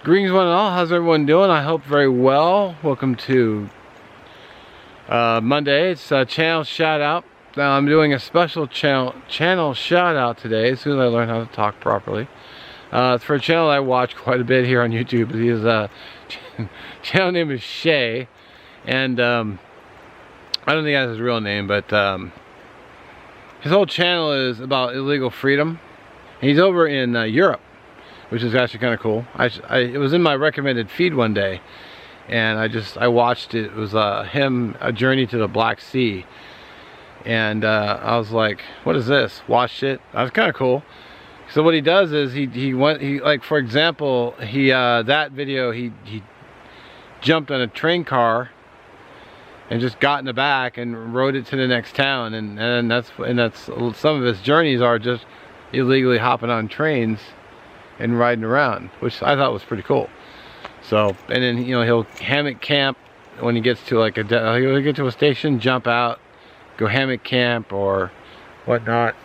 Greetings one and all, how's everyone doing? I hope very well. Welcome to Monday. It's a channel shout out. Now I'm doing a special channel shout out today as soon as I learn how to talk properly. It's for a channel I watch quite a bit here on YouTube. His channel name is Shiey, and I don't think that's his real name, but his whole channel is about illegal freedom. And he's over in Europe, which is actually kind of cool. It was in my recommended feed one day, and I watched it. It was him, a journey to the Black Sea, and I was like, what is this? Watched it. That was kind of cool. So what he does is he like, for example, that video he jumped on a train car and just got in the back and rode it to the next town, and that's some of his journeys are just illegally hopping on trains and riding around, which I thought was pretty cool. So, and then he'll hammock camp when he gets to like he'll get to a station, jump out, go hammock camp or whatnot.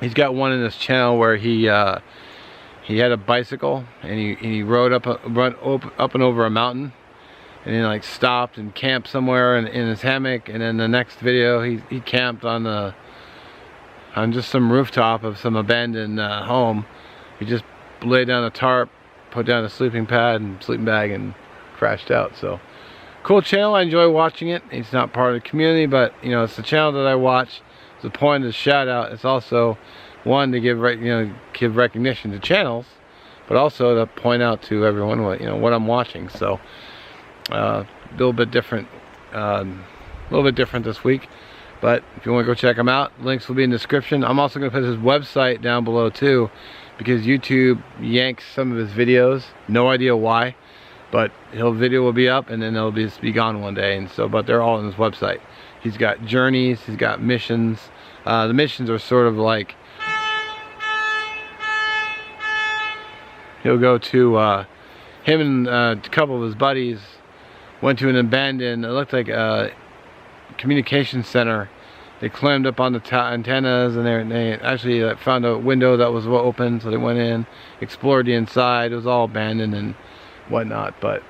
He's got one in this channel where he had a bicycle and he rode up and over a mountain, and then like stopped and camped somewhere in his hammock. And then the next video he camped on just some rooftop of some abandoned home. He just laid down a tarp, put down a sleeping pad and sleeping bag, and crashed out. So cool channel. I enjoy watching it. It's not part of the community, but it's the channel that I watch. It's the point of the shout out. It's also one to give recognition to channels, but also to point out to everyone what I'm watching. So a little bit different this week. But if you want to go check him out, links will be in the description. I'm also going to put his website down below too, because YouTube yanks some of his videos. No idea why, but his video will be up and then they'll just be gone one day. And so, but they're all on his website. He's got journeys, he's got missions. The missions are sort of like, he'll go to, him and a couple of his buddies went to an abandoned, it looked like a communication center. They climbed up on the antennas, and they actually found a window that was open, so they went in, explored the inside. It was all abandoned and whatnot, but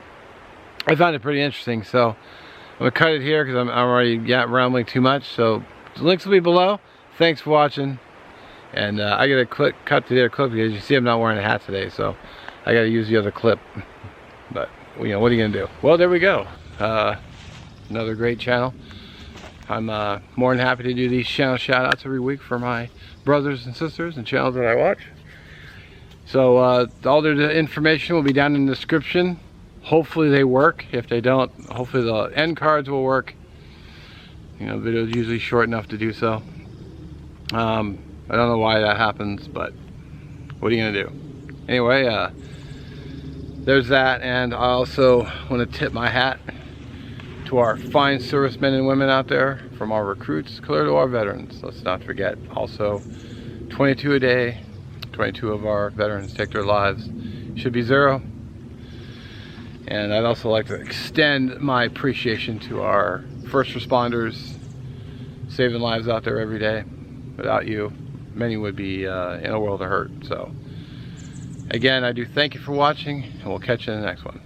I found it pretty interesting. So I'm gonna cut it here because I'm already rambling too much. So the links will be below. Thanks for watching, and I gotta cut to the other clip because you see I'm not wearing a hat today, so I gotta use the other clip. But what are you gonna do? Well, there we go. Another great channel. I'm more than happy to do these channel shout outs every week for my brothers and sisters and channels that I watch. So all their information will be down in the description. Hopefully they work. If they don't, hopefully the end cards will work. Video's usually short enough to do so. I don't know why that happens, but what are you gonna do? Anyway, there's that, and I also want to tip my hat to our fine servicemen and women out there, from our recruits clear to our veterans. Let's not forget, also 22 a day, 22 of our veterans take their lives. Should be 0. And I'd also like to extend my appreciation to our first responders saving lives out there every day. Without you, many would be in a world of hurt. So again, I do thank you for watching, and we'll catch you in the next one.